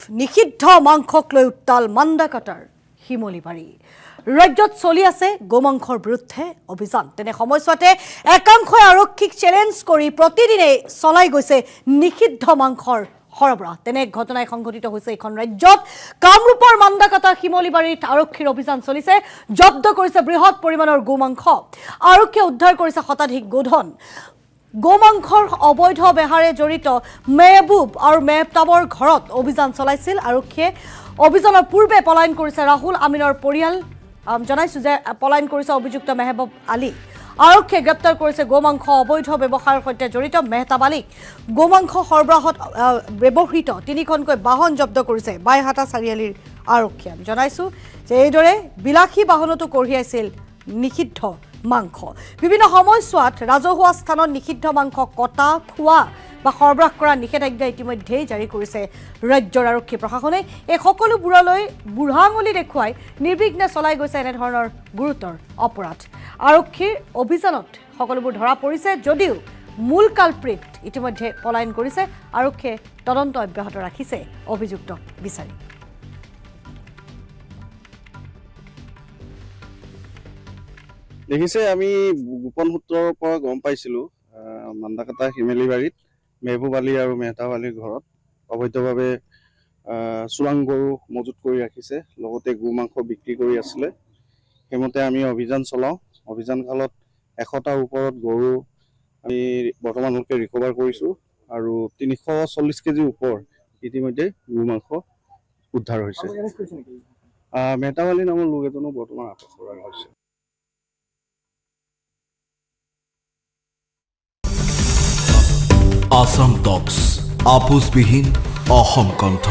নিষিদ্ধ মাংসক লৈ উত্তাল মান্দাকাটাৰ শিমলিবাৰী ৰাজ্যত চলি আছে গোমাংসৰ বিৰুদ্ধে অভিযান তেনে সময়ছোৱাতে একাংশই আৰক্ষীক চ্যালেঞ্জ কৰি প্ৰতিদিনে চলাই গৈছে নিষিদ্ধ মাংসৰ সৰবৰাহ তেনে ঘটনাই সংঘটিত হৈছে এখন ৰাজ্যত কামৰূপৰ মান্দাকাটা শিমলিবাৰীত আৰক্ষীৰ অভিযান চলিছে জব্দ কৰিছে বৃহৎ পৰিমাণৰ গোমাংস আৰক্ষীয়ে উদ্ধাৰ কৰিছে শতাধিক গোধন গোমাংসৰ অবৈধ বেহাৰে জড়িত মেহবুব আৰু মেহতাবৰ ঘৰত অভিযান চলাইছিল আৰক্ষীয়ে অভিযানৰ পূৰ্বে পলায়ন কৰিছে ৰাহুল আমিনৰ পৰিয়াল জনাইছো যে পলায়ন কৰিছে অভিযুক্ত মেহবুব আলী আৰক্ষীয়ে গ্ৰেপ্তাৰ কৰিছে গোমাংস অবৈধ ব্যৱসায়ৰ সৈতে জড়িত মেহতাব আলীক গোমাংস সৰবৰাহত ব্যৱহৃত তিনিখনকৈ বাহন জব্দ কৰিছে বাইহাটা চাৰিআলিৰ আৰক্ষীয়ে জনাইছো যে এইদৰে বিলাসী বাহনতো কঢ়িয়াইছিল নিষিদ্ধ মাংস বিভিন্ন সময়ছোৱাত ৰাজহুৱা স্থানত নিষিদ্ধ মাংস কটা খোৱা বা সৰবৰাহ কৰা নিষেধাজ্ঞা ইতিমধ্যে জাৰি কৰিছে ৰাজ্যৰ আৰক্ষী প্ৰশাসনে এই সকলোবোৰলৈ বুঢ়াঙুলি দেখুৱাই নিৰ্বিঘ্নে চলাই গৈছে এনেধৰণৰ গুৰুতৰ অপৰাধ আৰক্ষীৰ অভিযানত সকলোবোৰ ধৰা পৰিছে যদিও মূল কালপ্ৰিট ইতিমধ্যে পলায়ন কৰিছে আৰক্ষীয়ে তদন্ত অব্যাহত ৰাখিছে অভিযুক্তক বিচাৰি দেখিছে আমি গোপন সূত্ৰৰ পৰা গম পাইছিলোঁ মান্দাকাটা শিমলিবাৰীত মেহবুব আলী আৰু মেহতাব আলীৰ ঘৰত অবৈধভাৱে চোৰাং গৰু মজুত কৰি ৰাখিছে লগতে গোমাংস বিক্ৰী কৰি আছিলে সেইমতে আমি অভিযান চলাওঁ অভিযান কালত 100টাৰ ওপৰত গৰু আমি বৰ্তমানলৈকে ৰিকভাৰ কৰিছোঁ আৰু 340 কেজিৰ ওপৰ ইতিমধ্যে গোমাংস উদ্ধাৰ হৈছে মেহতাব আলী নামৰ লোক এজনো বৰ্তমান আটক কৰা হৈছে Assam Talks, আপোচবিহীন অসম কণ্ঠ